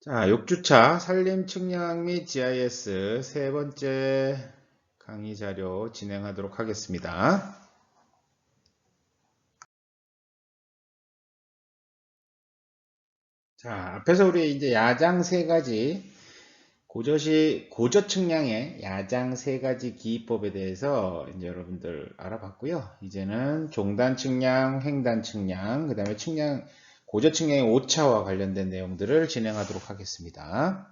자, 6주차 산림 측량 및 GIS 세 번째 강의 자료 진행하도록 하겠습니다. 자, 앞에서 우리 이제 야장 세 가지 고저 측량의 야장 세 가지 기법에 대해서 이제 여러분들 알아봤고요. 이제는 종단 측량, 횡단 측량, 그 다음에 고저 측량의 오차와 관련된 내용들을 진행하도록 하겠습니다.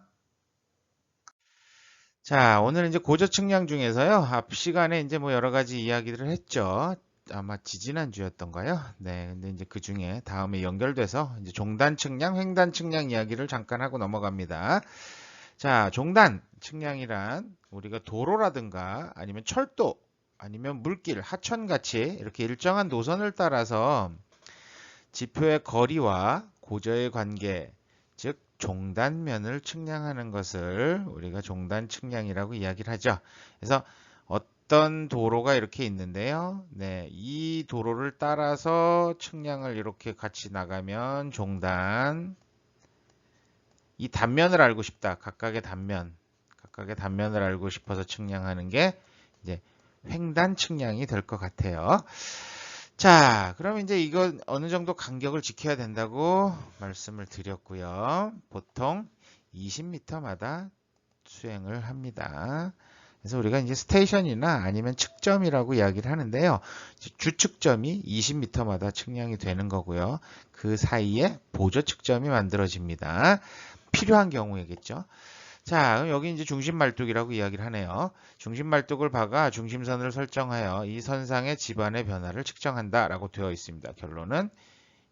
자, 오늘 이제 고저 측량 중에서요. 앞 시간에 이제 뭐 여러 가지 이야기들을 했죠. 아마 지지난주였던가요? 네, 근데 이제 그 중에 다음에 연결돼서 이제 종단 측량, 횡단 측량 이야기를 잠깐 하고 넘어갑니다. 자, 종단 측량이란 우리가 도로라든가 아니면 철도 아니면 물길, 하천 같이 이렇게 일정한 노선을 따라서 지표의 거리와 고저의 관계, 즉 종단면을 측량하는 것을 우리가 종단 측량이라고 이야기를 하죠. 그래서 어떤 도로가 이렇게 있는데요. 네, 이 도로를 따라서 측량을 이렇게 같이 나가면 종단, 이 단면을 알고 싶다. 각각의 단면을 알고 싶어서 측량하는 게 이제 횡단 측량이 될 것 같아요. 자, 그럼 이제 이건 어느 정도 간격을 지켜야 된다고 말씀을 드렸고요. 보통 20m마다 수행을 합니다. 그래서 우리가 이제 스테이션이나 아니면 측점이라고 이야기를 하는데요. 주측점이 20m마다 측량이 되는 거고요. 그 사이에 보조 측점이 만들어집니다. 필요한 경우에겠죠. 자, 그럼 여기 이제 중심 말뚝이라고 이야기를 하네요. 중심 말뚝을 박아 중심선을 설정하여 이 선상의 지반의 변화를 측정한다라고 되어 있습니다. 결론은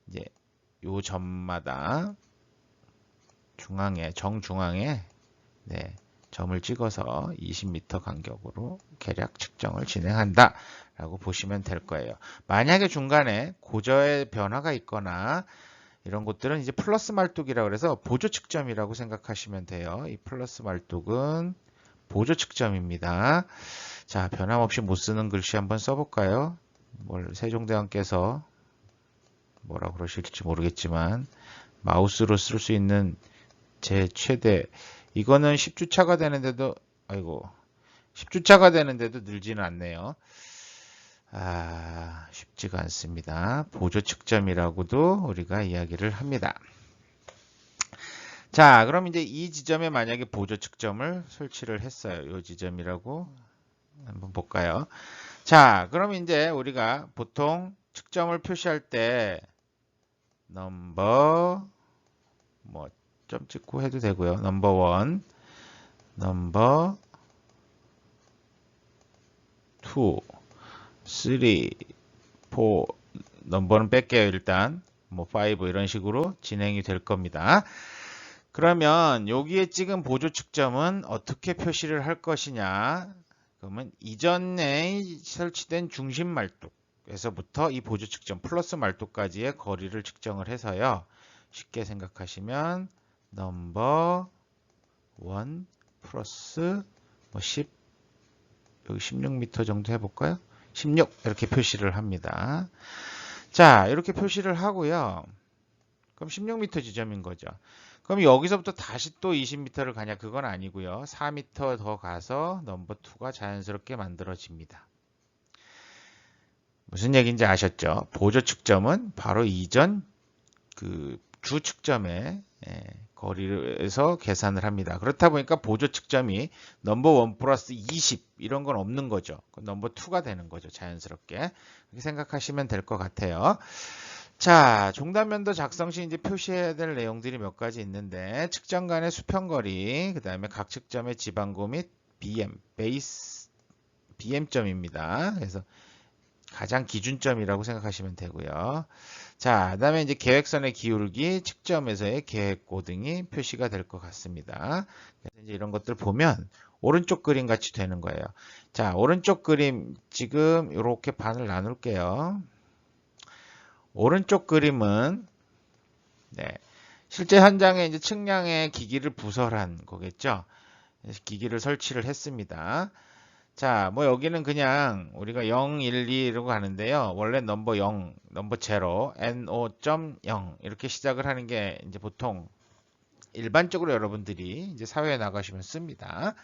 이제 요 점마다 정중앙에 네, 점을 찍어서 20m 간격으로 계략 측정을 진행한다 라고 보시면 될 거예요. 만약에 중간에 고저의 변화가 있거나 이런 것들은 이제 플러스 말뚝이라고 해서 보조 측점이라고 생각하시면 돼요. 이 플러스 말뚝은 보조 측점입니다. 자, 변함없이 못 쓰는 글씨 한번 써볼까요? 세종대왕께서 뭐라 그러실지 모르겠지만 마우스로 쓸 수 있는 제 최대, 이거는 10주차가 되는데도 아이고 10주차가 되는데도 늘지는 않네요. 쉽지가 않습니다. 보조 측점이라고도 우리가 이야기를 합니다. 자, 그럼 이제 이 지점에 만약에 보조 측점을 설치를 했어요. 이 지점이라고 한번 볼까요? 자, 그럼 이제 우리가 보통 측점을 표시할 때 넘버 뭐 점 찍고 해도 되고요. 넘버 1, 넘버 2, 3, 4, 넘버는 뺄게요. 일단 뭐 5 이런 식으로 진행이 될 겁니다. 그러면 여기에 찍은 보조 측점은 어떻게 표시를 할 것이냐? 그러면 이전에 설치된 중심 말뚝에서부터 이 보조 측점 플러스 말뚝까지의 거리를 측정을 해서요. 쉽게 생각하시면 넘버 1 플러스 뭐 10, 여기 16m 정도 해볼까요? 16 이렇게 표시를 합니다. 자, 이렇게 표시를 하고요. 그럼 16m 지점인 거죠. 그럼 여기서부터 다시 또 20m를 가냐? 그건 아니고요. 4m 더 가서 넘버 2가 자연스럽게 만들어집니다. 무슨 얘기인지 아셨죠? 보조 측점은 바로 이전 그 주 측점의 거리에서 계산을 합니다. 그렇다 보니까 보조 측점이 넘버 1 플러스 20 이런 건 없는 거죠. 넘버 2가 되는 거죠. 자연스럽게. 이렇게 생각하시면 될 것 같아요. 자, 종단면도 작성 시 이제 표시해야 될 내용들이 몇 가지 있는데 측정 간의 수평거리, 그 다음에 각 측점의 지방고 및 BM점입니다. 그래서 가장 기준점이라고 생각하시면 되고요. 자, 그 다음에 이제 계획선의 기울기, 측점에서의 계획고 등이 표시가 될 것 같습니다. 그래서 이제 이런 것들 보면 오른쪽 그림 같이 되는 거예요. 자, 오른쪽 그림 지금 이렇게 반을 나눌게요. 오른쪽 그림은 실제 현장에 이제 측량의 기기를 부설한 거겠죠. 기기를 설치를 했습니다. 자, 뭐 여기는 그냥 우리가 0, 1, 2 이러고 가는데요. 원래 넘버 0, 넘버 0, NO.0 이렇게 시작을 하는 게 이제 보통 일반적으로 여러분들이 이제 사회에 나가시면 씁니다.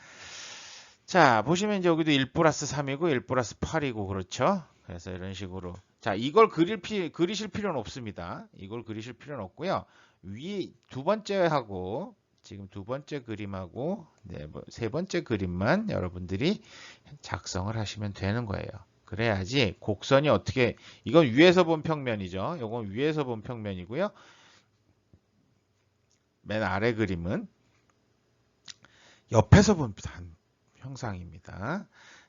자, 보시면 이제 여기도 1 플러스 3이고 1 플러스 8이고 그렇죠? 그래서 이런 식으로. 자, 이걸 그리실 필요는 없습니다. 이걸 그리실 필요는 없고요. 위 두 번째하고 지금 두 번째 그림하고 세 번째 그림만 여러분들이 작성을 하시면 되는 거예요. 그래야지 곡선이 어떻게, 이건 위에서 본 평면이죠. 이건 위에서 본 평면이고요. 맨 아래 그림은 옆에서 본 형상입니다.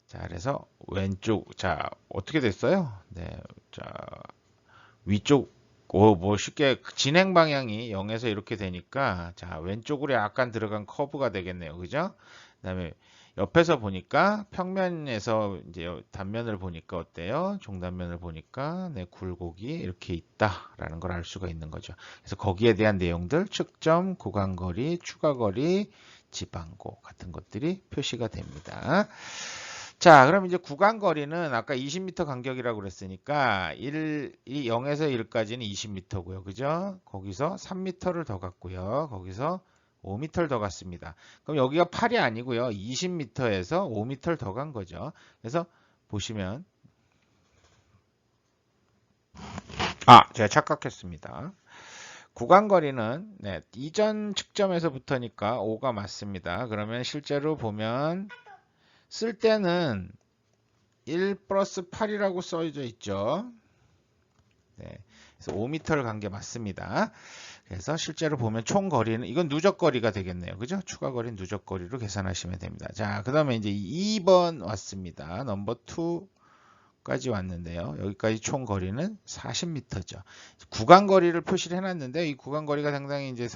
자, 그래서 왼쪽, 자, 어떻게 됐어요? 네, 자, 위쪽, 뭐 쉽게 진행 방향이 0에서 이렇게 되니까, 자, 왼쪽으로 약간 들어간 커브가 되겠네요. 그죠? 그다음에 옆에서 보니까 평면에서 이제 단면을 보니까 어때요? 종단면을 보니까 네, 굴곡이 이렇게 있다라는 걸 알 수가 있는 거죠. 그래서 거기에 대한 내용들, 측점, 구간거리, 추가거리, 지방고 같은 것들이 표시가 됩니다. 자, 그럼 이제 구간거리는 아까 20m 간격이라고 그랬으니까 0에서 1까지는 20m고요. 그죠? 거기서 3m를 더 갔고요. 거기서 5m를 더 갔습니다. 그럼 여기가 8이 아니고요. 20m에서 5m를 더 간 거죠. 그래서 보시면 제가 착각했습니다. 구간거리는 네, 이전 측점에서부터니까 5가 맞습니다. 그러면 실제로 보면 쓸 때는 1 플러스 8이라고 써져 있죠. 네, 그래서 5m를 간 게 맞습니다. 그래서 실제로 보면 총 거리는 이건 누적 거리가 되겠네요. 그죠? 추가 거리는 누적 거리로 계산하시면 됩니다. 자, 그다음에 이제 2번 왔습니다. 넘버 2까지 왔는데요. 여기까지 총 거리는 40m죠. 구간 거리를 표시를 해놨는데 이 구간 거리가 상당히 이제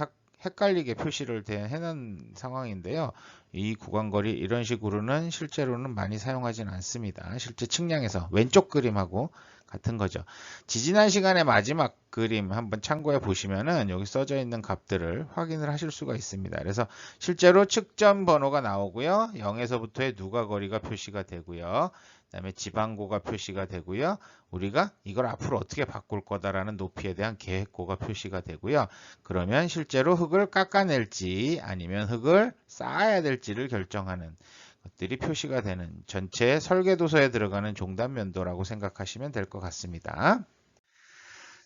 헷갈리게 표시를 해놓은 상황인데요. 이 구간거리 이런 식으로는 실제로는 많이 사용하지는 않습니다. 실제 측량에서 왼쪽 그림하고 같은 거죠. 지지난 시간의 마지막 그림 한번 참고해 보시면은 여기 써져 있는 값들을 확인을 하실 수가 있습니다. 그래서 실제로 측점 번호가 나오고요. 0에서부터의 누가 거리가 표시가 되고요. 그다음에 지방고가 표시가 되고요. 우리가 이걸 앞으로 어떻게 바꿀 거다라는 높이에 대한 계획고가 표시가 되고요. 그러면 실제로 흙을 깎아낼지 아니면 흙을 쌓아야 될지를 결정하는 것들이 표시가 되는 전체 설계도서에 들어가는 종단면도라고 생각하시면 될 것 같습니다.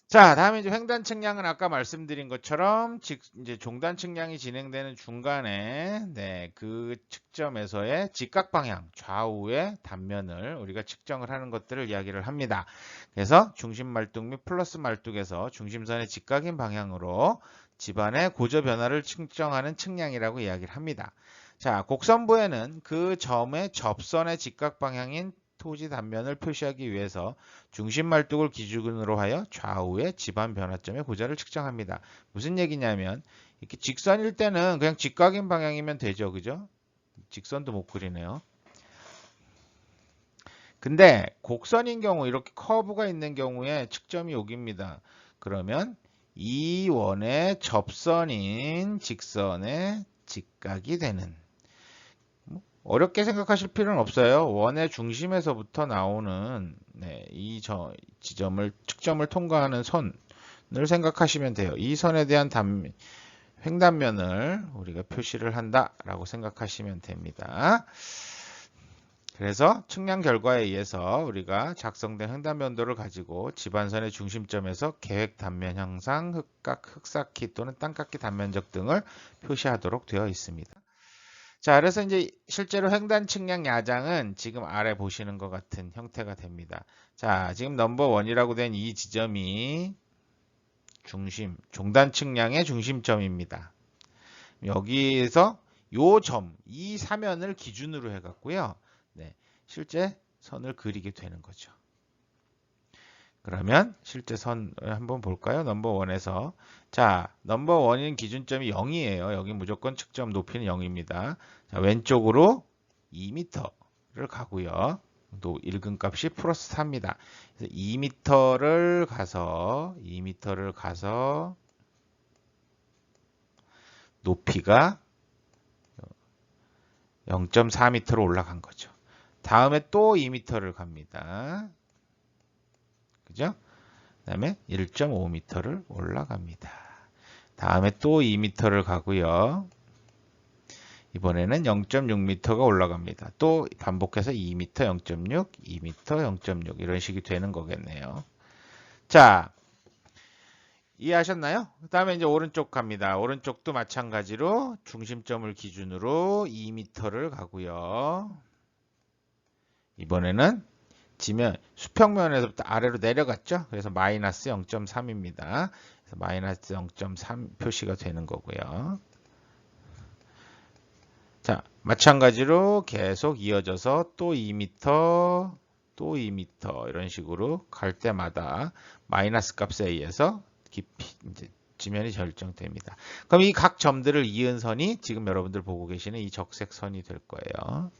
자, 다음에 이제 횡단 측량은 아까 말씀드린 것처럼 이제 종단 측량이 진행되는 중간에 그 측점에서의 직각 방향, 좌우의 단면을 우리가 측정을 하는 것들을 이야기를 합니다. 그래서 중심 말뚝 및 플러스 말뚝에서 중심선의 직각인 방향으로 집안의 고저 변화를 측정하는 측량이라고 이야기를 합니다. 자, 곡선부에는 그 점의 접선의 직각 방향인 토지 단면을 표시하기 위해서 중심 말뚝을 기준으로 하여 좌우의 집안 변화점의 고자를 측정합니다. 무슨 얘기냐면 이렇게 직선일 때는 그냥 직각인 방향이면 되죠. 그죠? 직선도 못 그리네요. 근데 곡선인 경우 이렇게 커브가 있는 경우에 측점이 여기입니다. 그러면 이 원의 접선인 직선의 직각이 되는, 어렵게 생각하실 필요는 없어요. 원의 중심에서부터 나오는 이 지점을 측점을 통과하는 선을 생각하시면 돼요. 이 선에 대한 횡단면을 우리가 표시를 한다라고 생각하시면 됩니다. 그래서 측량 결과에 의해서 우리가 작성된 횡단면도를 가지고 집안선의 중심점에서 계획 단면 형상, 흑삭기 또는 땅깎기 단면적 등을 표시하도록 되어 있습니다. 자, 그래서 이제 실제로 횡단 측량 야장은 지금 아래 보시는 것 같은 형태가 됩니다. 자, 지금 넘버 1이라고 된 이 지점이 종단 측량의 중심점입니다. 여기에서 요 점, 이 사면을 기준으로 해갖고요. 실제 선을 그리게 되는 거죠. 그러면 실제 선 한번 볼까요? 넘버 1에서. 자, 넘버 1인 기준점이 0이에요. 여기 무조건 측점 높이는 0입니다. 자, 왼쪽으로 2m를 가고요. 또 읽은 값이 플러스 4입니다. 그래서 2m를 가서 높이가 0.4m로 올라간 거죠. 다음에 또 2m를 갑니다. 그죠? 그 다음에 1.5m를 올라갑니다. 다음에 또 2m를 가고요. 이번에는 0.6m가 올라갑니다. 또 반복해서 2m, 0.6, 2m, 0.6 이런 식이 되는 거겠네요. 자, 이해하셨나요? 그 다음에 이제 오른쪽 갑니다. 오른쪽도 마찬가지로 중심점을 기준으로 2m를 가고요. 이번에는 지면 수평면에서부터 아래로 내려갔죠. 그래서 마이너스 0.3입니다. 그래서 마이너스 0.3 표시가 되는 거고요. 자, 마찬가지로 계속 이어져서 또 2m, 또 2m 이런 식으로 갈 때마다 마이너스 값에 의해서 깊이 이제 지면이 결정됩니다. 그럼 이 각 점들을 이은 선이 지금 여러분들 보고 계시는 이 적색 선이 될 거예요.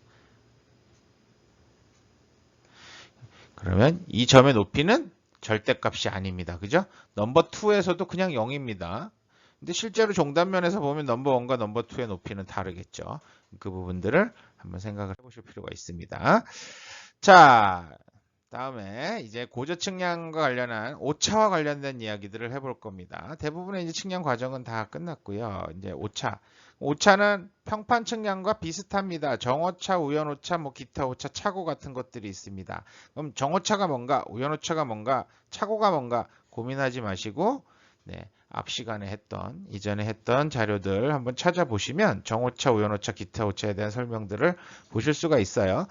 그러면 이 점의 높이는 절대값이 아닙니다. 그죠? 넘버 2에서도 그냥 0입니다. 근데 실제로 종단면에서 보면 넘버 1과 넘버 2의 높이는 다르겠죠. 그 부분들을 한번 생각을 해보실 필요가 있습니다. 자, 다음에 이제 고저 측량과 관련한 오차와 관련된 이야기들을 해볼 겁니다. 대부분의 이제 측량 과정은 다 끝났고요. 이제 오차. 오차는 평판 측량과 비슷합니다. 정오차, 우연오차, 뭐 기타 오차, 차고 같은 것들이 있습니다. 그럼 정오차가 뭔가, 우연오차가 뭔가, 차고가 뭔가 고민하지 마시고, 네, 앞 시간에 이전에 했던 자료들 한번 찾아보시면 정오차, 우연오차, 기타 오차에 대한 설명들을 보실 수가 있어요.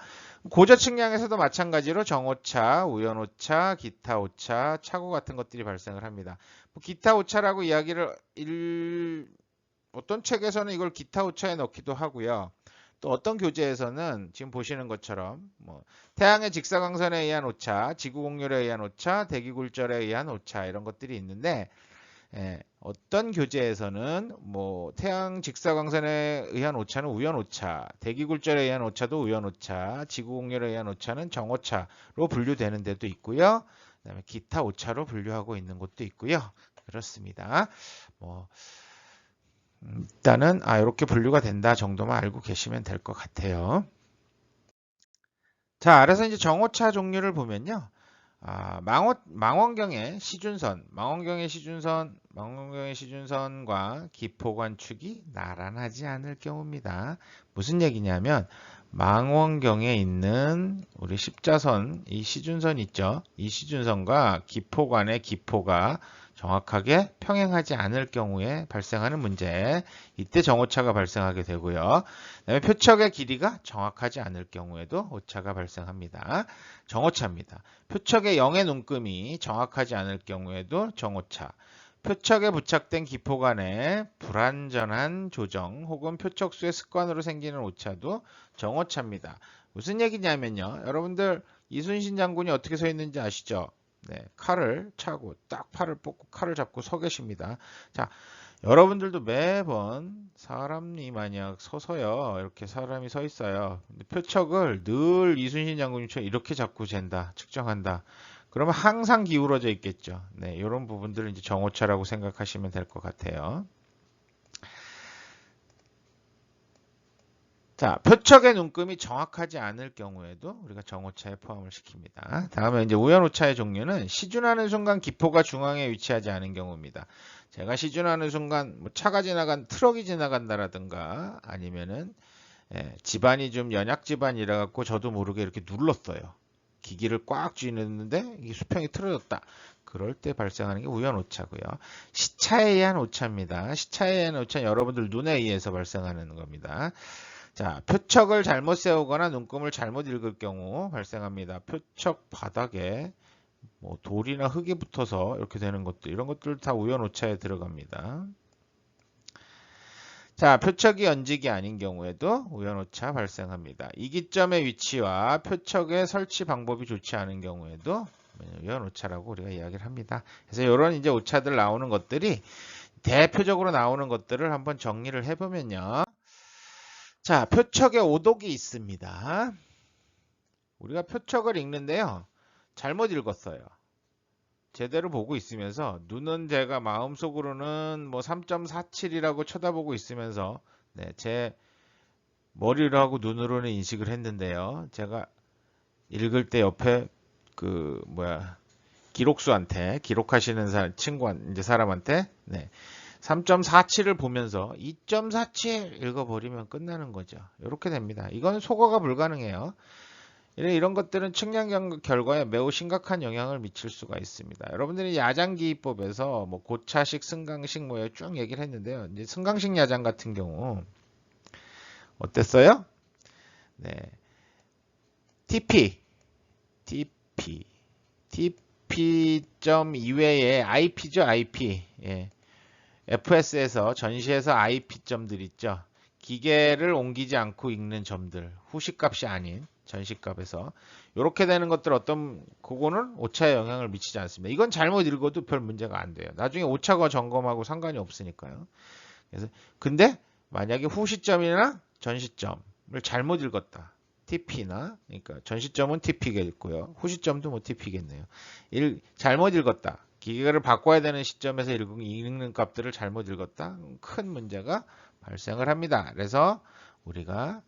고저 측량에서도 마찬가지로 정오차, 우연오차, 기타 오차, 차고 같은 것들이 발생을 합니다. 기타 오차라고 이야기를 어떤 책에서는 이걸 기타 오차에 넣기도 하고요. 또 어떤 교재에서는 지금 보시는 것처럼 태양의 직사광선에 의한 오차, 지구 공률에 의한 오차, 대기굴절에 의한 오차 이런 것들이 있는데 어떤 교재에서는 태양 직사광선에 의한 오차는 우연오차, 대기굴절에 의한 오차도 우연오차, 지구공률에 의한 오차는 정오차로 분류되는 데도 있고요. 그다음에 기타 오차로 분류하고 있는 곳도 있고요. 그렇습니다. 일단은 이렇게 분류가 된다 정도만 알고 계시면 될 것 같아요. 자, 알아서 이제 정오차 종류를 보면요. 망원경의 시준선과 기포관축이 나란하지 않을 경우입니다. 무슨 얘기냐면 망원경에 있는 우리 십자선, 이 시준선 있죠? 이 시준선과 기포관의 기포가 정확하게 평행하지 않을 경우에 발생하는 문제, 이때 정오차가 발생하게 되고요. 그다음에 표척의 길이가 정확하지 않을 경우에도 오차가 발생합니다. 정오차입니다. 표척의 0의 눈금이 정확하지 않을 경우에도 정오차, 표척에 부착된 기포 간의 불완전한 조정 혹은 표척수의 습관으로 생기는 오차도 정오차입니다. 무슨 얘기냐면요. 여러분들 이순신 장군이 어떻게 서 있는지 아시죠? 네, 칼을 차고 딱 팔을 뻗고 칼을 잡고 서 계십니다. 자, 여러분들도 매번 사람이 만약 서서요. 이렇게 사람이 서 있어요. 근데 표척을 늘 이순신 장군님처럼 이렇게 잡고 잰다. 측정한다. 그러면 항상 기울어져 있겠죠. 네, 이런 부분들을 이제 정오차라고 생각하시면 될 것 같아요. 자, 표척의 눈금이 정확하지 않을 경우에도 우리가 정오차에 포함을 시킵니다. 다음에 이제 우연오차의 종류는 시준하는 순간 기포가 중앙에 위치하지 않은 경우입니다. 제가 시준하는 순간 차가 트럭이 지나간다라든가 아니면은 집안이 좀 연약 집안이라 갖고 저도 모르게 이렇게 눌렀어요. 기기를 꽉 쥐는데 이게 수평이 틀어졌다. 그럴 때 발생하는 게 우연오차고요. 시차에 의한 오차입니다. 시차에 의한 오차는 여러분들 눈에 의해서 발생하는 겁니다. 자, 표척을 잘못 세우거나 눈금을 잘못 읽을 경우 발생합니다. 표척 바닥에 돌이나 흙이 붙어서 이렇게 되는 것들, 이런 것들 다 우연오차에 들어갑니다. 자, 표척이 연직이 아닌 경우에도 우연오차 발생합니다. 이기점의 위치와 표척의 설치 방법이 좋지 않은 경우에도 우연오차라고 우리가 이야기를 합니다. 그래서 이런 이제 오차들 나오는 것들이 대표적으로 나오는 것들을 한번 정리를 해보면요. 자, 표척의 오독이 있습니다. 우리가 표척을 읽는데요. 잘못 읽었어요. 제대로 보고 있으면서 눈은 제가 마음속으로는 3.47이라고 쳐다보고 있으면서 제 머리로 하고 눈으로는 인식을 했는데요. 제가 읽을 때 옆에 기록수한테 기록하시는 사람한테 3.47을 보면서 2.47 읽어버리면 끝나는 거죠. 이렇게 됩니다. 이건 소거가 불가능해요. 이런 것들은 측량 결과에 매우 심각한 영향을 미칠 수가 있습니다. 여러분들이 야장기법에서 뭐 고차식, 승강식 뭐 쭉 얘기를 했는데요. 이제 승강식 야장 같은 경우 어땠어요? 네, TP, TP.2 이외에 IP죠, IP. 예. FS에서 전시에서 IP 점들 있죠. 기계를 옮기지 않고 읽는 점들, 후시값이 아닌 전시값에서 이렇게 되는 것들 어떤 그거는 오차에 영향을 미치지 않습니다. 이건 잘못 읽어도 별 문제가 안 돼요. 나중에 오차가 점검하고 상관이 없으니까요. 그래서 근데 만약에 후시점이나 전시점을 잘못 읽었다. TP나 그러니까 전시점은 TP겠고요. 후시점도 뭐 TP겠네요. 잘못 읽었다. 기계를 바꿔야 되는 시점에서 읽는 값들을 잘못 읽었다. 큰 문제가 발생을 합니다. 그래서 우리가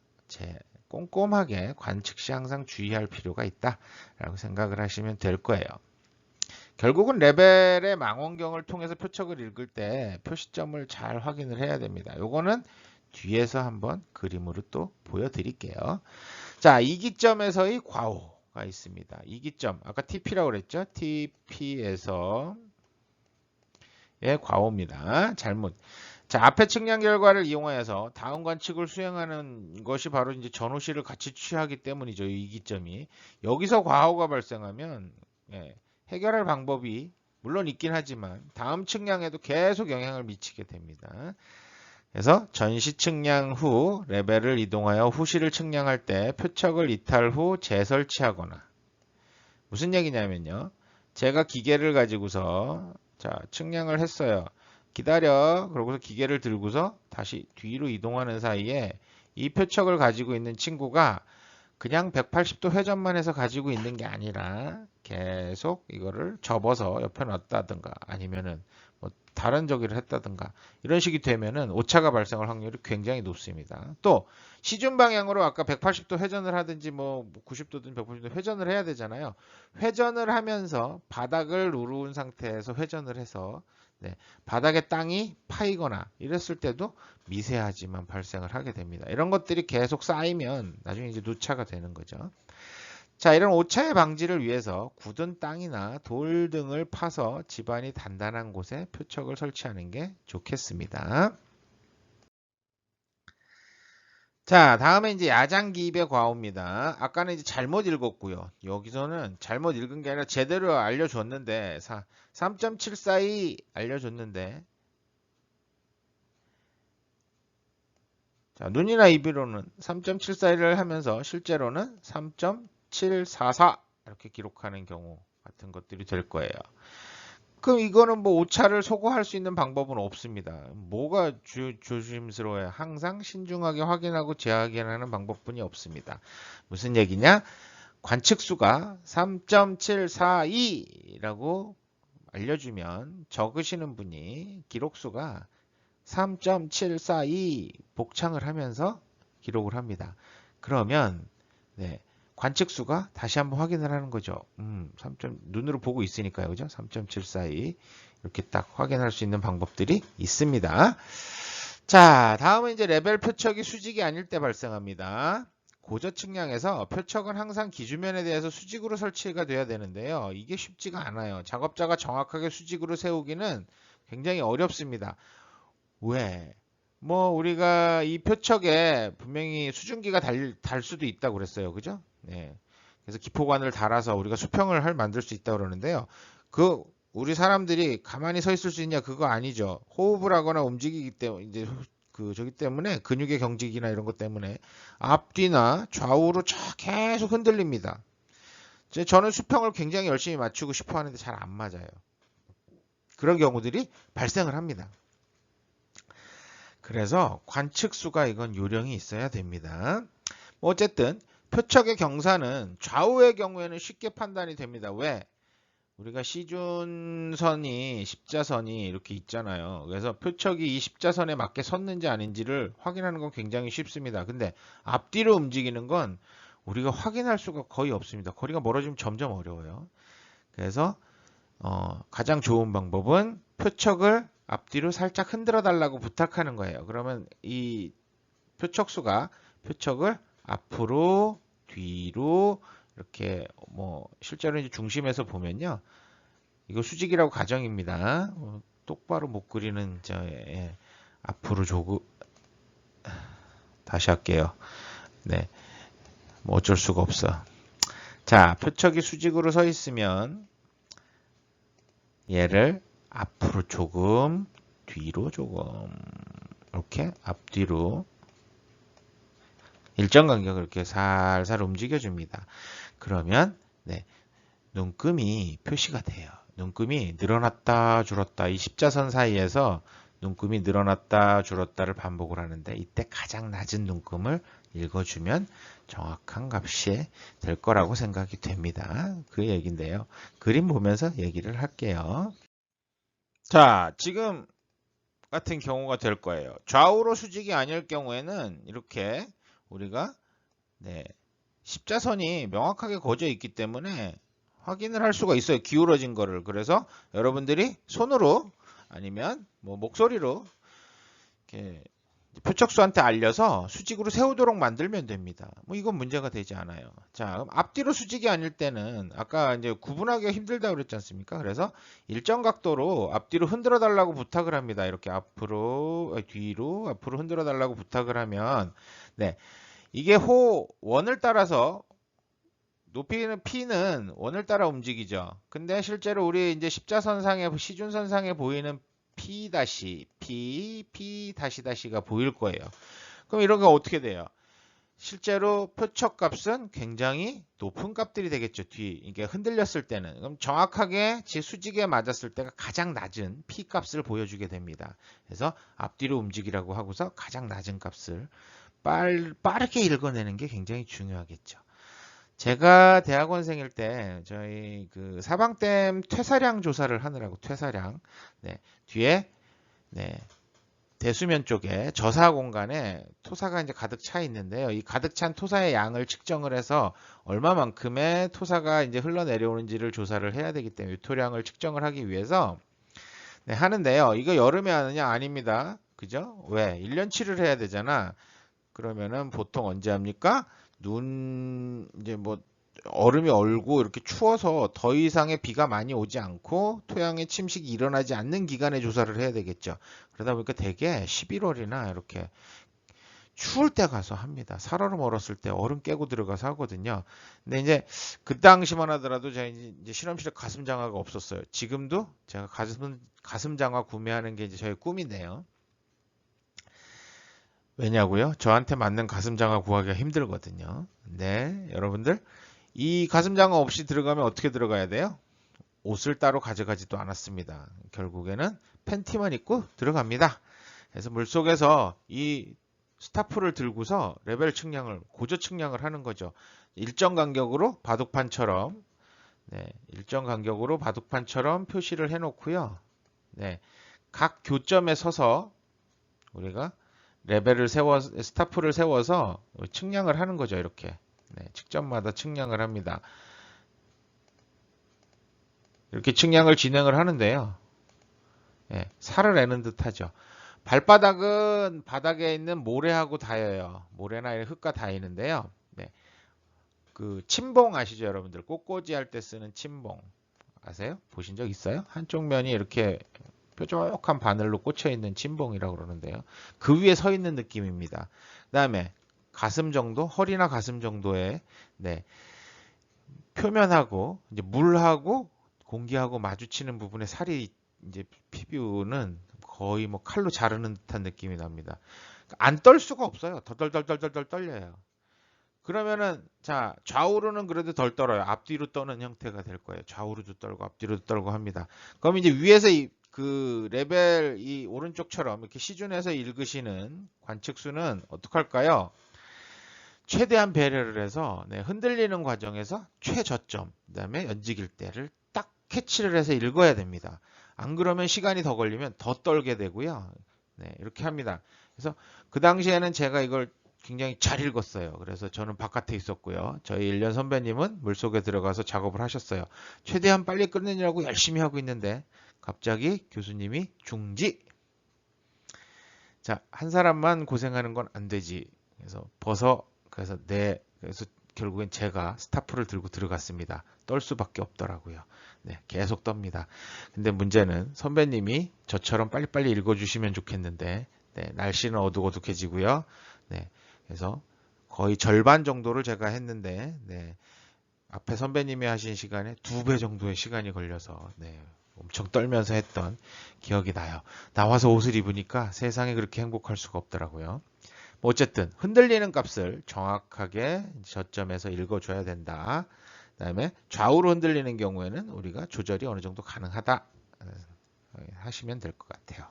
꼼꼼하게 관측 시 항상 주의할 필요가 있다라고 생각을 하시면 될 거예요. 결국은 레벨의 망원경을 통해서 표척을 읽을 때 표시점을 잘 확인을 해야 됩니다. 요거는 뒤에서 한번 그림으로 또 보여드릴게요. 자, 이기점에서의 과오가 있습니다. 이기점, 아까 TP라고 그랬죠? TP에서 의 과오입니다. 잘못. 자, 앞에 측량 결과를 이용하여서 다음 관측을 수행하는 것이 바로 이제 전후시를 같이 취하기 때문이죠. 이 이기점이. 여기서 과오가 발생하면 해결할 방법이 물론 있긴 하지만 다음 측량에도 계속 영향을 미치게 됩니다. 그래서 전시 측량 후 레벨을 이동하여 후시를 측량할 때 표척을 이탈 후 재설치하거나 무슨 얘기냐면요. 제가 기계를 가지고서 자 측량을 했어요. 기다려. 그러고서 기계를 들고서 다시 뒤로 이동하는 사이에 이 표척을 가지고 있는 친구가 그냥 180도 회전만 해서 가지고 있는 게 아니라 계속 이거를 접어서 옆에 놨다든가 아니면은 뭐 다른 저기를 했다든가 이런 식이 되면은 오차가 발생할 확률이 굉장히 높습니다. 또 시중 방향으로 아까 180도 회전을 하든지 뭐 90도든 180도 회전을 해야 되잖아요. 회전을 하면서 바닥을 누른 상태에서 회전을 해서 바닥에 땅이 파이거나 이랬을 때도 미세하지만 발생을 하게 됩니다. 이런 것들이 계속 쌓이면 나중에 이제 누차가 되는 거죠. 자, 이런 오차의 방지를 위해서 굳은 땅이나 돌 등을 파서 지반이 단단한 곳에 표척을 설치하는 게 좋겠습니다. 자, 다음에 이제 야장기입의 과오입니다. 아까는 이제 잘못 읽었고요. 여기서는 잘못 읽은 게 아니라 제대로 알려줬는데 3.74이 알려줬는데 자, 눈이나 입으로는 3.74를 하면서 실제로는 3.744 이렇게 기록하는 경우 같은 것들이 될 거예요. 그럼 이거는 뭐 오차를 소거할 수 있는 방법은 없습니다. 뭐가 조심스러워요? 항상 신중하게 확인하고 재확인하는 방법뿐이 없습니다. 무슨 얘기냐? 관측수가 3.742라고 알려주면 적으시는 분이 기록수가 3.742 복창을 하면서 기록을 합니다. 그러면 관측수가 다시 한번 확인을 하는 거죠. 눈으로 보고 있으니까요. 그죠? 3.742 이렇게 딱 확인할 수 있는 방법들이 있습니다. 자, 다음은 이제 레벨 표척이 수직이 아닐 때 발생합니다. 고저 측량에서 표척은 항상 기준면에 대해서 수직으로 설치가 돼야 되는데요. 이게 쉽지가 않아요. 작업자가 정확하게 수직으로 세우기는 굉장히 어렵습니다. 왜? 뭐 우리가 이 표척에 분명히 수증기가 달 수도 있다고 그랬어요. 그죠? 네. 그래서 기포관을 달아서 우리가 수평을 만들 수 있다고 그러는데요. 우리 사람들이 가만히 서 있을 수 있냐 그거 아니죠. 호흡을 하거나 움직이기 때문에 이제 저기 때문에 근육의 경직이나 이런 것 때문에 앞뒤나 좌우로 계속 흔들립니다. 저는 수평을 굉장히 열심히 맞추고 싶어 하는데 잘 안 맞아요. 그런 경우들이 발생을 합니다. 그래서 관측수가 이건 요령이 있어야 됩니다. 어쨌든 표척의 경사는 좌우의 경우에는 쉽게 판단이 됩니다. 왜? 우리가 시준선이 십자선이 이렇게 있잖아요. 그래서 표척이 이 십자선에 맞게 섰는지 아닌지를 확인하는 건 굉장히 쉽습니다. 근데 앞뒤로 움직이는 건 우리가 확인할 수가 거의 없습니다. 거리가 멀어지면 점점 어려워요. 그래서 가장 좋은 방법은 표척을 앞뒤로 살짝 흔들어 달라고 부탁하는 거예요. 그러면 이 표척을 앞으로 뒤로 이렇게 뭐 실제로 이제 중심에서 보면요. 이거 수직이라고 가정입니다. 똑바로 못 그리는 앞으로 조금 다시 할게요. 네. 뭐 어쩔 수가 없어. 자, 표척이 수직으로 서 있으면 얘를 앞으로 조금, 뒤로 조금 이렇게 앞뒤로 일정 간격을 이렇게 살살 움직여줍니다. 그러면 네, 눈금이 표시가 돼요. 눈금이 늘어났다 줄었다 이 십자선 사이에서 눈금이 늘어났다 줄었다를 반복을 하는데 이때 가장 낮은 눈금을 읽어주면 정확한 값이 될 거라고 생각이 됩니다. 그 얘기인데요. 그림 보면서 얘기를 할게요. 자, 지금 같은 경우가 될 거예요. 좌우로 수직이 아닐 경우에는 이렇게 우리가 십자선이 명확하게 그어져 있기 때문에 확인을 할 수가 있어요. 기울어진 거를. 그래서 여러분들이 손으로 아니면 뭐 목소리로 이렇게 표척수한테 알려서 수직으로 세우도록 만들면 됩니다. 뭐 이건 문제가 되지 않아요. 자, 그럼 앞뒤로 수직이 아닐 때는 아까 이제 구분하기가 힘들다고 그랬지 않습니까? 그래서 일정 각도로 앞뒤로 흔들어 달라고 부탁을 합니다. 이렇게 앞으로, 뒤로, 앞으로 흔들어 달라고 부탁을 하면 네. 이게 원을 따라서 높이는 P는 원을 따라 움직이죠. 근데 실제로 우리 이제 십자선상에 시준선상에 보이는 P 다시가 보일 거예요. 그럼 이런 거 어떻게 돼요? 실제로 표척 값은 굉장히 높은 값들이 되겠죠. 이게 흔들렸을 때는. 그럼 정확하게 수직에 맞았을 때가 가장 낮은 P 값을 보여주게 됩니다. 그래서 앞뒤로 움직이라고 하고서 가장 낮은 값을 빠르게 읽어내는 게 굉장히 중요하겠죠. 제가 대학원생일 때 저희 그 사방댐 퇴사량 조사를 하느라고 뒤에 대수면 쪽에 저사 공간에 토사가 이제 가득 차 있는데요. 이 가득 찬 토사의 양을 측정을 해서 얼마만큼의 토사가 이제 흘러내려오는지를 조사를 해야 되기 때문에 유토량을 측정을 하기 위해서 하는데요. 이거 여름에 하느냐? 아닙니다. 그죠? 왜? 1년치를 해야 되잖아. 그러면은 보통 언제 합니까? 이제 뭐 얼음이 얼고 이렇게 추워서 더 이상의 비가 많이 오지 않고 토양의 침식이 일어나지 않는 기간에 조사를 해야 되겠죠. 그러다 보니까 대개 11월이나 이렇게 추울 때 가서 합니다. 살얼음 얼었을 때 얼음 깨고 들어가서 하거든요. 근데 이제 그 당시만 하더라도 제가 이제 실험실에 가슴 장화가 없었어요. 지금도 제가 가슴 장화 구매하는 게 이제 저의 꿈인데요. 왜냐고요? 저한테 맞는 가슴장화 구하기가 힘들거든요. 네, 여러분들 이 가슴장화 없이 들어가면 어떻게 들어가야 돼요? 옷을 따로 가져가지도 않았습니다. 결국에는 팬티만 입고 들어갑니다. 그래서 물속에서 이 스타프를 들고서 레벨 측량을, 고저 측량을 하는 거죠. 일정 간격으로 바둑판처럼 표시를 해놓고요. 각 교점에 서서 우리가 스타프를 세워서 측량을 하는 거죠. 이렇게 측점마다 측량을 합니다. 이렇게 측량을 진행을 하는데요. 살을 내는 듯 하죠. 발바닥은 바닥에 있는 모래하고 닿아요. 모래나 흙과 닿이는데요. 그 침봉 아시죠, 여러분들? 꽃꽂이 할 때 쓰는 침봉 아세요? 보신 적 있어요? 한쪽 면이 이렇게 뾰족한 바늘로 꽂혀 있는 침봉이라고 그러는데요. 그 위에 서 있는 느낌입니다. 그 다음에 가슴 정도, 허리나 가슴 정도의 표면하고 이제 물하고 공기하고 마주치는 부분에 살이 이제 피부는 거의 뭐 칼로 자르는 듯한 느낌이 납니다. 안 떨 수가 없어요. 덜덜덜덜덜 떨려요. 그러면은 자 좌우로는 그래도 덜 떨어요. 앞뒤로 떠는 형태가 될 거예요. 좌우로도 떨고 앞뒤로도 떨고 합니다. 그럼 이제 위에서 그 레벨 이 오른쪽처럼 이렇게 시준해서 읽으시는 관측수는 어떻게 할까요? 최대한 배려를 해서 흔들리는 과정에서 최저점, 그다음에 연직일 때를 딱 캐치를 해서 읽어야 됩니다. 안 그러면 시간이 더 걸리면 더 떨게 되고요. 이렇게 합니다. 그래서 그 당시에는 제가 이걸 굉장히 잘 읽었어요. 그래서 저는 바깥에 있었고요. 저희 1년 선배님은 물속에 들어가서 작업을 하셨어요. 최대한 빨리 끝내려고 열심히 하고 있는데 갑자기 교수님이 중지! 자, 한 사람만 고생하는 건 안 되지. 그래서 그래서 그래서 결국엔 제가 스타프를 들고 들어갔습니다. 떨 수밖에 없더라고요. 네, 계속 떱니다. 근데 문제는 선배님이 저처럼 빨리빨리 읽어주시면 좋겠는데, 네, 날씨는 어둑어둑해지고요. 네, 그래서 거의 절반 정도를 제가 했는데, 네, 앞에 선배님이 하신 시간에 2배 정도의 시간이 걸려서, 네, 엄청 떨면서 했던 기억이 나요. 나와서 옷을 입으니까 세상에 그렇게 행복할 수가 없더라고요. 뭐 어쨌든 흔들리는 값을 정확하게 저점에서 읽어줘야 된다. 그다음에 좌우로 흔들리는 경우에는 우리가 조절이 어느 정도 가능하다 하시면 될 것 같아요.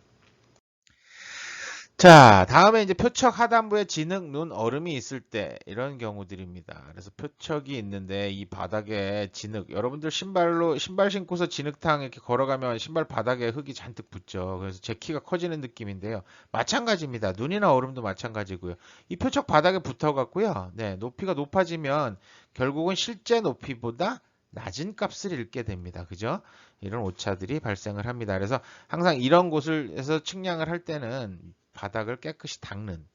자, 다음에 이제 표척 하단부에 진흙, 눈, 얼음이 있을 때 이런 경우들입니다. 그래서 표척이 있는데 이 바닥에 진흙, 여러분들 신발 신고서 진흙탕 이렇게 걸어가면 신발 바닥에 흙이 잔뜩 붙죠. 그래서 제 키가 커지는 느낌인데요. 마찬가지입니다. 눈이나 얼음도 마찬가지고요. 이 표척 바닥에 붙어갖고요. 네, 높이가 높아지면 결국은 실제 높이보다 낮은 값을 읽게 됩니다. 그죠? 이런 오차들이 발생을 합니다. 그래서 항상 이런 곳에서 측량을 할 때는 바닥을 깨끗이 닦는,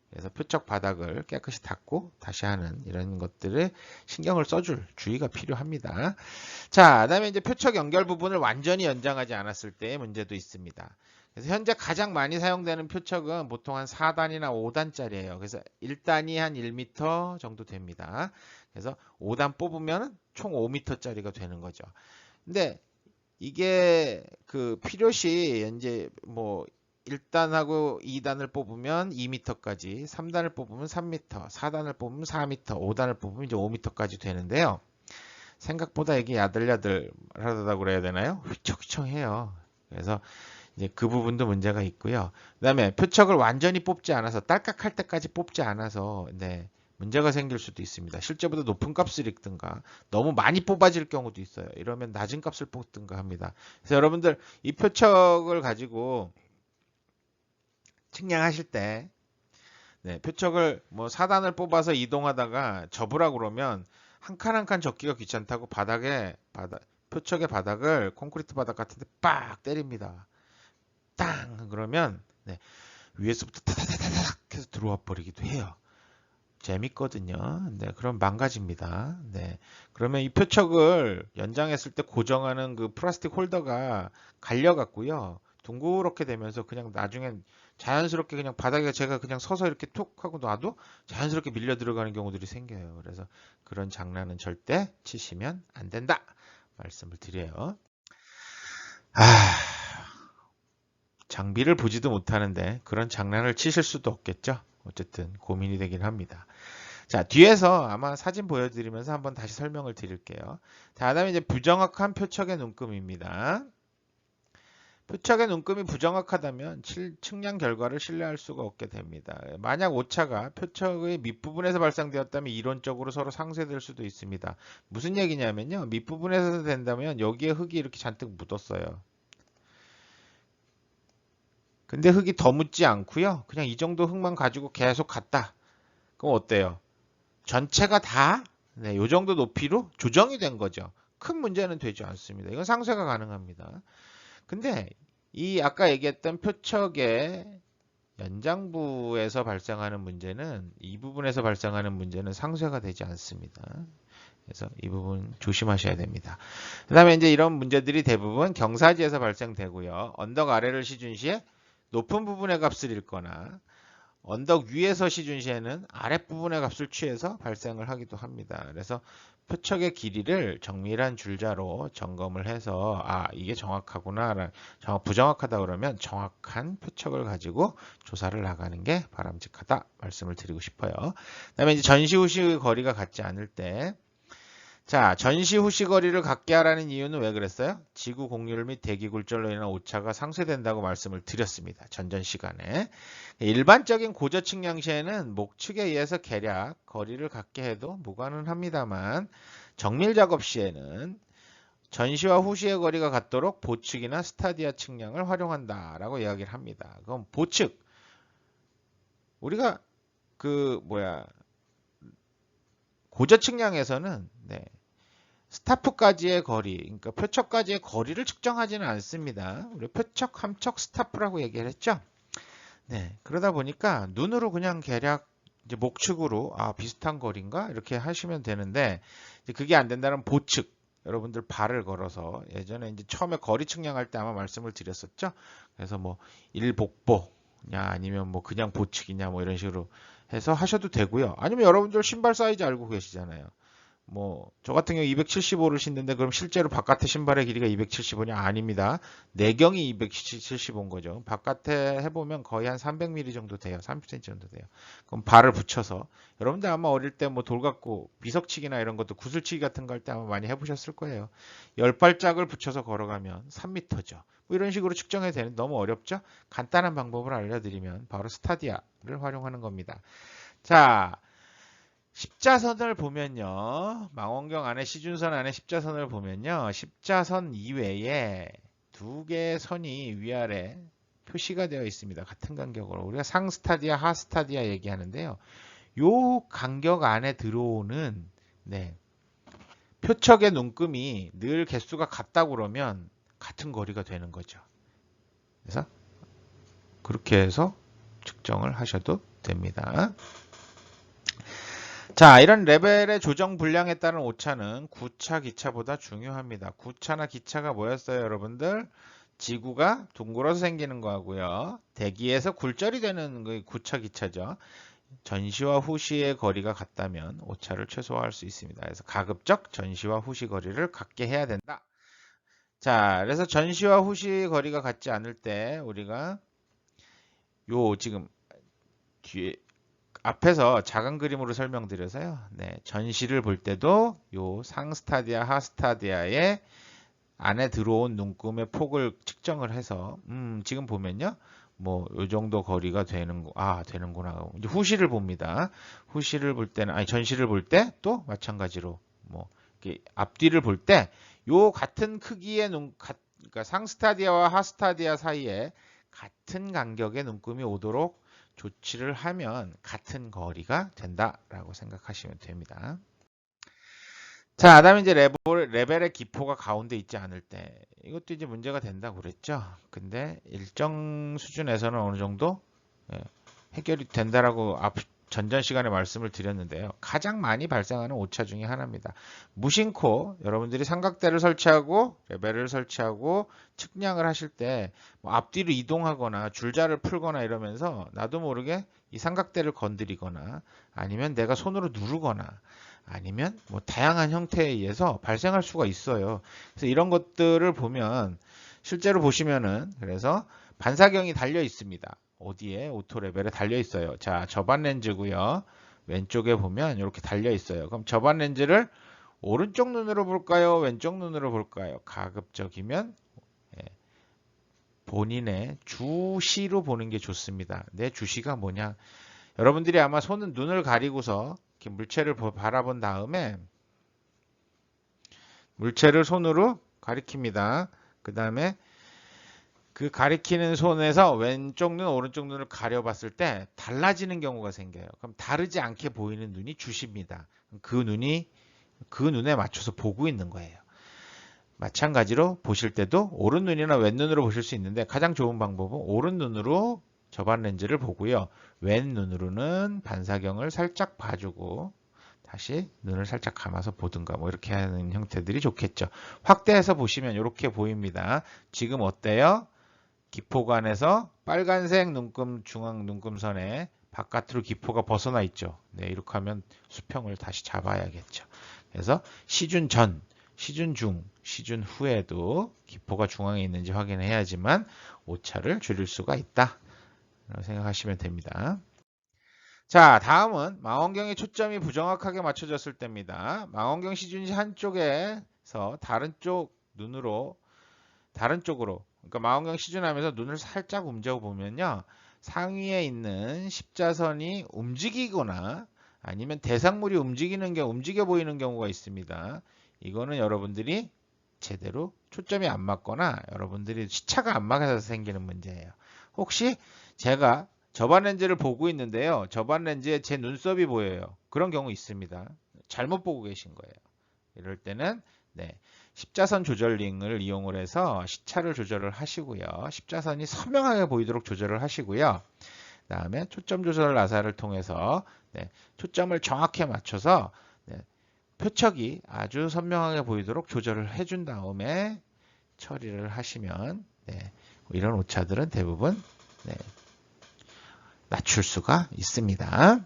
그래서 표척 바닥을 깨끗이 닦고 다시 하는 이런 것들을 신경을 써줄 주의가 필요합니다. 자, 그다음에 이제 표척 연결 부분을 완전히 연장하지 않았을 때의 문제도 있습니다. 그래서 현재 가장 많이 사용되는 표척은 보통 한 4단이나 5단짜리예요. 그래서 1단이 한 1m 정도 됩니다. 그래서 5단 뽑으면 총 5m짜리가 되는 거죠. 근데 이게 그 필요시 이제 뭐 1단하고 2단을 뽑으면 2m까지, 3단을 뽑으면 3m, 4단을 뽑으면 4m, 5단을 뽑으면 이제 5m까지 되는데요. 생각보다 이게 야들야들하다고 그래야 되나요? 휘청휘청해요. 그래서 이제 그 부분도 문제가 있고요. 그다음에 표척을 완전히 뽑지 않아서 딸깍할 때까지 뽑지 않아서 네, 문제가 생길 수도 있습니다. 실제보다 높은 값을 읽든가 너무 많이 뽑아질 경우도 있어요. 이러면 낮은 값을 뽑든가 합니다. 그래서 여러분들 이 표척을 가지고 측량하실 때 네, 표척을 뭐 4단을 뽑아서 이동하다가 접으라고 그러면 한 칸 한 칸 접기가 귀찮다고 표척의 바닥을 콘크리트 바닥 같은데 빡 때립니다. 땅 그러면 네, 위에서부터 타다다다닥 해서 들어와 버리기도 해요. 재밌거든요. 네, 그럼 망가집니다. 네, 그러면 이 표척을 연장했을 때 고정하는 그 플라스틱 홀더가 갈려갖고요. 둥그렇게 되면서 그냥 나중엔 자연스럽게 그냥 바닥에 제가 그냥 서서 이렇게 툭 하고 놔도 자연스럽게 밀려 들어가는 경우들이 생겨요. 그래서 그런 장난은 절대 치시면 안 된다. 말씀을 드려요. 장비를 보지도 못하는데 그런 장난을 치실 수도 없겠죠. 어쨌든 고민이 되긴 합니다. 자, 뒤에서 아마 사진 보여드리면서 한번 다시 설명을 드릴게요. 자, 그다음에 이제 부정확한 표척의 눈금입니다. 표척의 눈금이 부정확하다면 측량 결과를 신뢰할 수가 없게 됩니다. 만약 오차가 표척의 밑부분에서 발생되었다면 이론적으로 서로 상쇄될 수도 있습니다. 무슨 얘기냐면요. 밑부분에서 된다면 여기에 흙이 이렇게 잔뜩 묻었어요. 근데 흙이 더 묻지 않고요. 그냥 이 정도 흙만 가지고 계속 갔다. 그럼 어때요? 전체가 다 네, 이 정도 높이로 조정이 된 거죠. 큰 문제는 되지 않습니다. 이건 상쇄가 가능합니다. 근데 이 아까 얘기했던 표척의 연장부에서 발생하는 문제는 이 부분에서 발생하는 문제는 상쇄가 되지 않습니다. 그래서 이 부분 조심하셔야 됩니다. 그 다음에 이제 이런 문제들이 대부분 경사지에서 발생되고요. 언덕 아래를 시준 시에 높은 부분의 값을 읽거나 언덕 위에서 시준 시에는 아랫부분의 값을 취해서 발생을 하기도 합니다. 그래서 표척의 길이를 정밀한 줄자로 점검을 해서 이게 정확하구나, 부정확하다 그러면 정확한 표척을 가지고 조사를 나가는 게 바람직하다 말씀을 드리고 싶어요. 그다음에 이제 전시 후시 거리가 같지 않을 때 자, 전시 후시 거리를 갖게 하라는 이유는 왜 그랬어요? 지구 공률 및 대기 굴절로 인한 오차가 상쇄된다고 말씀을 드렸습니다. 전전 시간에. 일반적인 고저 측량 시에는 목축에 의해서 계략 거리를 갖게 해도 무관은 합니다만 정밀 작업 시에는 전시와 후시의 거리가 같도록 보측이나 스타디아 측량을 활용한다라고 이야기를 합니다. 그럼 보측 우리가 고저 측량에서는 스타프까지의 거리, 그러니까 표척까지의 거리를 측정하지는 않습니다. 우리 표척, 함척, 스타프라고 얘기를 했죠. 그러다 보니까 눈으로 그냥 대략 이제 목축으로 비슷한 거리인가 이렇게 하시면 되는데, 이제 그게 안 된다면 보측, 여러분들 발을 걸어서 예전에 이제 처음에 거리 측량할 때 아마 말씀을 드렸었죠. 그래서 뭐 일복보냐 아니면 뭐 그냥 보측이냐 뭐 이런 식으로 해서 하셔도 되고요. 아니면 여러분들 신발 사이즈 알고 계시잖아요. 뭐 저 같은 경우 275를 신는데 그럼 실제로 바깥의 신발의 길이가 275냐? 아닙니다. 내경이 275인 거죠. 바깥에 해보면 거의 한 300mm 정도 돼요. 30cm 정도 돼요. 그럼 발을 붙여서 여러분들 아마 어릴 때 뭐 돌 갖고 비석치기나 이런 것도 구슬치기 같은 거 할 때 아마 많이 해보셨을 거예요. 10발짝을 붙여서 걸어가면 3m죠. 뭐 이런 식으로 측정해도 되는, 너무 어렵죠? 간단한 방법을 알려드리면 바로 스타디아를 활용하는 겁니다. 자, 십자선을 보면요. 망원경 안에 시준선 안에 십자선을 보면요. 십자선 이외에 두 개의 선이 위아래 표시가 되어 있습니다. 같은 간격으로. 우리가 상스타디아, 하스타디아 얘기하는데요. 요 간격 안에 들어오는 표척의 눈금이 늘 개수가 같다고 그러면 같은 거리가 되는 거죠. 그래서 그렇게 해서 측정을 하셔도 됩니다. 자, 이런 레벨의 조정 분량에 따른 오차는 구차, 기차보다 중요합니다. 구차나 기차가 뭐였어요, 여러분들? 지구가 둥글어서 생기는 거하고요. 대기에서 굴절이 되는 게 구차, 기차죠. 전시와 후시의 거리가 같다면 오차를 최소화할 수 있습니다. 그래서 가급적 전시와 후시 거리를 같게 해야 된다. 자, 그래서 전시와 후시 거리가 같지 않을 때 우리가 지금 뒤에 앞에서 작은 그림으로 설명드려서요. 전시를 볼 때도 요 상스타디아, 하스타디아의 안에 들어온 눈금의 폭을 측정을 해서 지금 보면요. 뭐 요 정도 거리가 되는구나. 이제 후시를 봅니다. 후시를 볼 때는 전시를 볼 때 또 마찬가지로 뭐 앞뒤를 볼 때 요 같은 크기의 그러니까 상스타디아와 하스타디아 사이에 같은 간격의 눈금이 오도록 조치를 하면 같은 거리가 된다라고 생각하시면 됩니다. 자, 그다음에 이제 레벨의 기포가 가운데 있지 않을 때 이것도 이제 문제가 된다고 그랬죠. 근데 일정 수준에서는 어느 정도 해결이 된다라고 전전 시간에 말씀을 드렸는데요. 가장 많이 발생하는 오차 중에 하나입니다. 무심코 여러분들이 삼각대를 설치하고 레벨을 설치하고 측량을 하실 때 뭐 앞뒤로 이동하거나 줄자를 풀거나 이러면서 나도 모르게 이 삼각대를 건드리거나 아니면 내가 손으로 누르거나 아니면 뭐 다양한 형태에 의해서 발생할 수가 있어요. 그래서 이런 것들을 보면 실제로 보시면은 그래서 반사경이 달려 있습니다. 어디에? 오토 레벨에 달려 있어요. 자, 접안 렌즈고요. 왼쪽에 보면 이렇게 달려 있어요. 그럼 접안 렌즈를 오른쪽 눈으로 볼까요? 왼쪽 눈으로 볼까요? 가급적이면 본인의 주시로 보는 게 좋습니다. 내 주시가 뭐냐? 여러분들이 아마 눈을 가리고서 이렇게 물체를 바라본 다음에 물체를 손으로 가리킵니다. 그 다음에 그 가리키는 손에서 왼쪽 눈, 오른쪽 눈을 가려봤을 때 달라지는 경우가 생겨요. 그럼 다르지 않게 보이는 눈이 주시입니다. 그 눈에 맞춰서 보고 있는 거예요. 마찬가지로 보실 때도 오른 눈이나 왼 눈으로 보실 수 있는데 가장 좋은 방법은 오른 눈으로 접안 렌즈를 보고요. 왼 눈으로는 반사경을 살짝 봐주고 다시 눈을 살짝 감아서 보든가 뭐 이렇게 하는 형태들이 좋겠죠. 확대해서 보시면 이렇게 보입니다. 지금 어때요? 기포관에서 빨간색 중앙 눈금선에 바깥으로 기포가 벗어나 있죠. 이렇게 하면 수평을 다시 잡아야겠죠. 그래서 시준 전, 시준 중, 시준 후에도 기포가 중앙에 있는지 확인해야지만 오차를 줄일 수가 있다. 생각하시면 됩니다. 자, 다음은 망원경의 초점이 부정확하게 맞춰졌을 때입니다. 망원경 시준이 한쪽에서 다른 쪽으로 그러니까 망원경 시준하면서 눈을 살짝 움직여 보면요. 상위에 있는 십자선이 움직이거나 아니면 대상물이 움직여 보이는 경우가 있습니다. 이거는 여러분들이 제대로 초점이 안 맞거나 여러분들이 시차가 안 맞아서 생기는 문제예요. 혹시 제가 저반 렌즈를 보고 있는데요. 저반 렌즈에 제 눈썹이 보여요. 그런 경우 있습니다. 잘못 보고 계신 거예요. 이럴 때는 네, 십자선 조절링을 이용을 해서 시차를 조절을 하시고요. 십자선이 선명하게 보이도록 조절을 하시고요. 그다음에 초점 조절 나사를 통해서 네, 초점을 정확히 맞춰서 네, 표척이 아주 선명하게 보이도록 조절을 해준 다음에 처리를 하시면 네, 이런 오차들은 대부분 네, 낮출 수가 있습니다.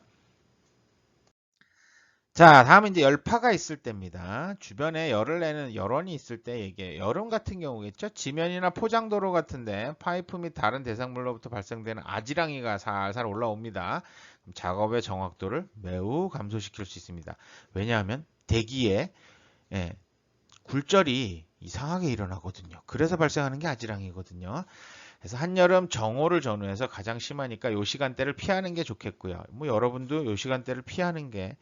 자, 다음은 이제 열파가 있을 때입니다. 주변에 열을 내는 열원이 있을 때 이게 여름 같은 경우겠죠. 지면이나 포장도로 같은데 파이프 및 다른 대상물로부터 발생되는 아지랑이가 살살 올라옵니다. 그럼 작업의 정확도를 매우 감소시킬 수 있습니다. 왜냐하면 대기에 예, 굴절이 이상하게 일어나거든요. 그래서 발생하는 게 아지랑이거든요. 그래서 한여름 정오를 전후해서 가장 심하니까 요 시간대를 피하는 게 좋겠고요. 뭐 여러분도 요 시간대를 피하는 게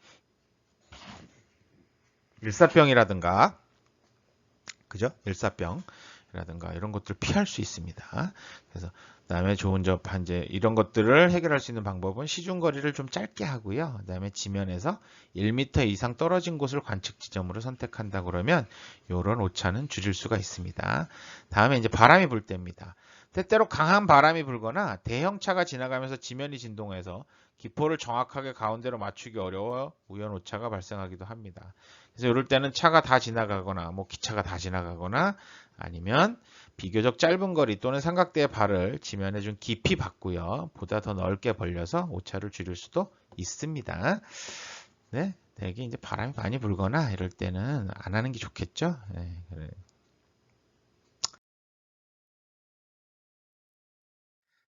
일사병이라든가 그죠? 일사병이라든가 이런 것들을 피할 수 있습니다. 그래서 그다음에 좋은 점 이제 이런 것들을 해결할 수 있는 방법은 시중거리를 좀 짧게 하고요. 그다음에 지면에서 1m 이상 떨어진 곳을 관측 지점으로 선택한다 그러면 이런 오차는 줄일 수가 있습니다. 다음에 이제 바람이 불 때입니다. 때때로 강한 바람이 불거나 대형차가 지나가면서 지면이 진동해서 기포를 정확하게 가운데로 맞추기 어려워 우연 오차가 발생하기도 합니다. 그래서 이럴 때는 차가 다 지나가거나 뭐 기차가 다 지나가거나 아니면 비교적 짧은 거리 또는 삼각대의 발을 지면에 좀 깊이 박고요. 보다 더 넓게 벌려서 오차를 줄일 수도 있습니다. 네, 되게 이제 바람이 많이 불거나 이럴 때는 안 하는 게 좋겠죠. 네, 그래.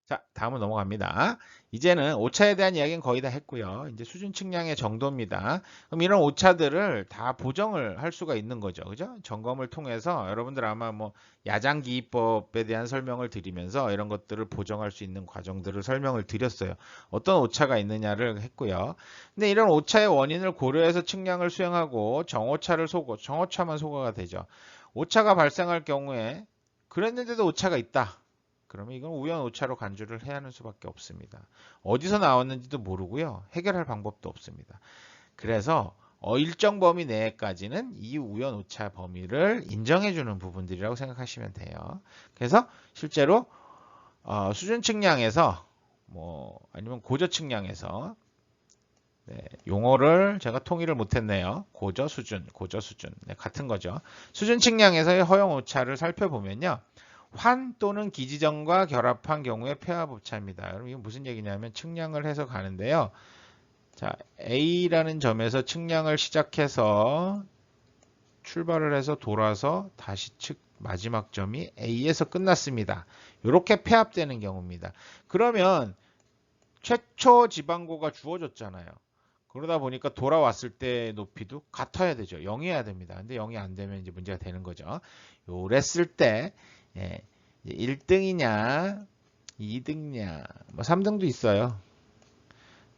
자, 다음은 넘어갑니다. 이제는 오차에 대한 이야기는 거의 다 했고요. 이제 수준 측량의 정도입니다. 그럼 이런 오차들을 다 보정을 할 수가 있는 거죠. 그죠? 점검을 통해서 여러분들 아마 뭐 야장기입법에 대한 설명을 드리면서 이런 것들을 보정할 수 있는 과정들을 설명을 드렸어요. 어떤 오차가 있느냐를 했고요. 근데 이런 오차의 원인을 고려해서 측량을 수행하고 정오차만 소거가 되죠. 오차가 발생할 경우에 그랬는데도 오차가 있다. 그러면 이건 우연 오차로 간주를 해야 하는 수밖에 없습니다. 어디서 나왔는지도 모르고요. 해결할 방법도 없습니다. 그래서 일정 범위 내까지는 이 우연 오차 범위를 인정해 주는 부분들이라고 생각하시면 돼요. 그래서 실제로 수준 측량에서 뭐 아니면 고저 측량에서 네, 용어를 제가 통일을 못했네요. 고저 수준 네, 같은 거죠. 수준 측량에서의 허용 오차를 살펴보면요. 환 또는 기지점과 결합한 경우의 폐압 오차입니다. 여러분 이건 무슨 얘기냐면 측량을 해서 가는데요. 자, A라는 점에서 측량을 시작해서 출발을 해서 돌아서 다시 마지막 점이 A에서 끝났습니다. 이렇게 폐압되는 경우입니다. 그러면 최초 지방고가 주어졌잖아요. 그러다 보니까 돌아왔을 때 높이도 같아야 되죠. 0이어야 됩니다. 근데 0이 안 되면 이제 문제가 되는 거죠. 요랬을 때 예, 1등이냐 2등이냐 뭐 3등도 있어요.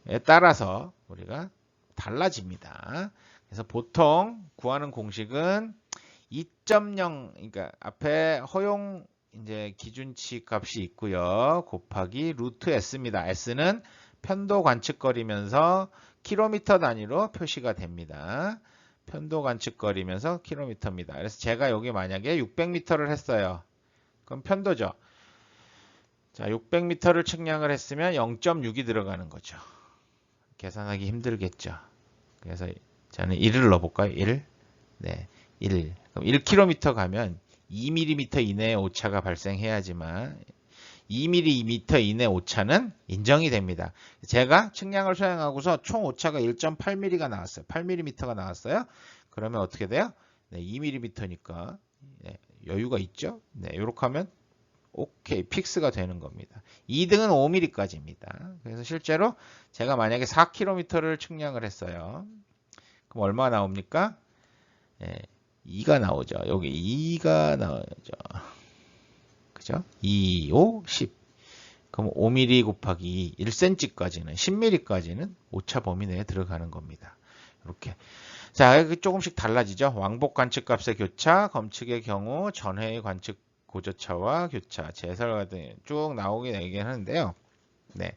에 따라서 우리가 달라집니다. 그래서 보통 구하는 공식은 2.0 그러니까 앞에 허용 이제 기준치 값이 있고요. 곱하기 루트 s입니다. s는 편도 관측거리면서 킬로미터 단위로 표시가 됩니다. 편도 관측거리면서 킬로미터입니다. 그래서 제가 여기 만약에 600m를 했어요. 그럼 편도죠. 자, 600m를 측량을 했으면 0.6이 들어가는 거죠. 계산하기 힘들겠죠. 그래서 저는 1을 넣어볼까요? 1. 네, 1. 그럼 1km 가면 2mm 이내의 오차가 발생해야지만 2mm 이내 오차는 인정이 됩니다. 제가 측량을 수행하고서 총 오차가 1.8mm가 나왔어요. 8mm가 나왔어요. 그러면 어떻게 돼요? 네, 2mm니까 네, 여유가 있죠. 네, 이렇게 하면 오케이 픽스가 되는 겁니다. 2등은 5mm까지입니다. 그래서 실제로 제가 만약에 4km를 측량을 했어요. 그럼 얼마 나옵니까? 네, 2가 나오죠. 여기 2가 나오죠. 그죠? 2, 5, 10. 그럼 5mm 곱하기 1cm까지는 10mm까지는 오차 범위 내에 들어가는 겁니다. 이렇게. 자, 조금씩 달라지죠. 왕복 관측값의 교차, 검측의 경우 전회의 관측 고저차와 교차, 제설과 등 쭉 나오게 되긴 하는데요. 네.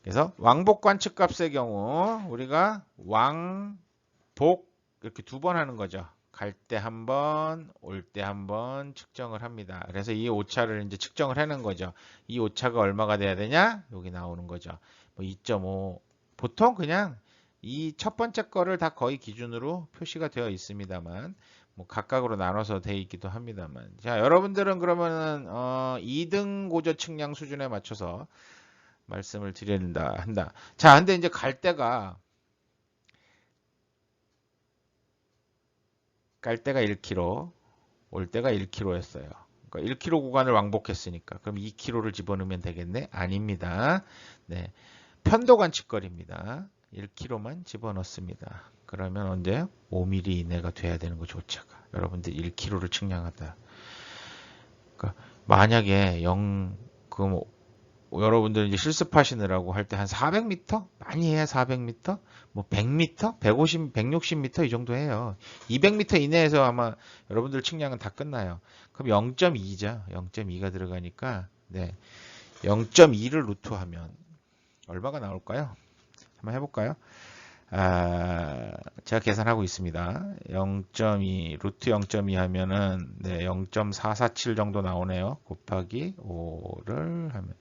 그래서 왕복 관측값의 경우 우리가 왕복 이렇게 두 번 하는 거죠. 갈 때 한 번, 올 때 한 번 측정을 합니다. 그래서 이 오차를 이제 측정을 하는 거죠. 이 오차가 얼마가 돼야 되냐? 여기 나오는 거죠. 뭐 2.5. 보통 그냥 이 첫 번째 거를 다 거의 기준으로 표시가 되어 있습니다만, 뭐 각각으로 나눠서 되어 있기도 합니다만. 자, 여러분들은 그러면은 2등 고저 측량 수준에 맞춰서 말씀을 드린다 한다. 자, 근데 이제 갈 때가 1km, 올 때가 1km였어요. 그러니까 1km 구간을 왕복했으니까 그럼 2km를 집어넣으면 되겠네? 아닙니다. 네, 편도 관측거리입니다. 1km만 집어넣습니다. 그러면 언제? 5mm 이내가 돼야 되는 거죠, 오차가. 여러분들 1km를 측량하다. 그러니까 만약에 그럼 여러분들 이제 실습하시느라고 할 때 한 400m? 많이 해야 400m? 뭐 100m? 150, 160m 이 정도 해요. 200m 이내에서 아마 여러분들 측량은 다 끝나요. 그럼 0.2죠. 0.2가 들어가니까 네. 0.2를 루트하면 얼마가 나올까요? 한번 해볼까요? 제가 계산하고 있습니다. 0.2 루트 0.2 하면은 네, 0.447 정도 나오네요. 곱하기 5를 하면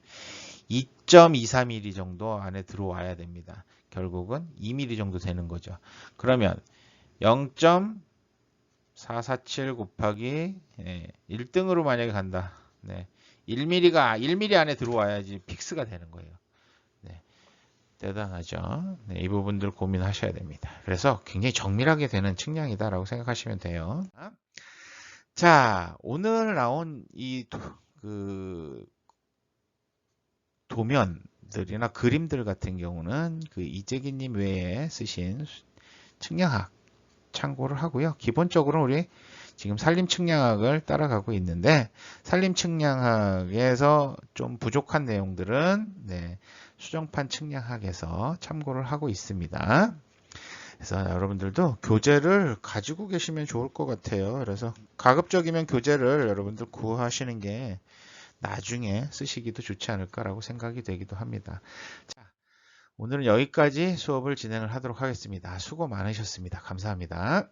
2.23mm 정도 안에 들어와야 됩니다. 결국은 2mm 정도 되는 거죠. 그러면 0.447 곱하기 1등으로 만약에 간다. 네, 1mm 안에 들어와야지 픽스가 되는 거예요. 네, 대단하죠. 네, 이 부분들 고민하셔야 됩니다. 그래서 굉장히 정밀하게 되는 측량이다라고 생각하시면 돼요. 자, 오늘 나온 그 도면들이나 그림들 같은 경우는 그 이재기님 외에 쓰신 측량학 참고를 하고요. 기본적으로 우리 지금 산림 측량학을 따라가고 있는데 산림 측량학에서 좀 부족한 내용들은 네, 수정판 측량학에서 참고를 하고 있습니다. 그래서 여러분들도 교재를 가지고 계시면 좋을 것 같아요. 그래서 가급적이면 교재를 여러분들 구하시는 게 나중에 쓰시기도 좋지 않을까라고 생각이 되기도 합니다. 자, 오늘은 여기까지 수업을 진행을 하도록 하겠습니다. 수고 많으셨습니다. 감사합니다.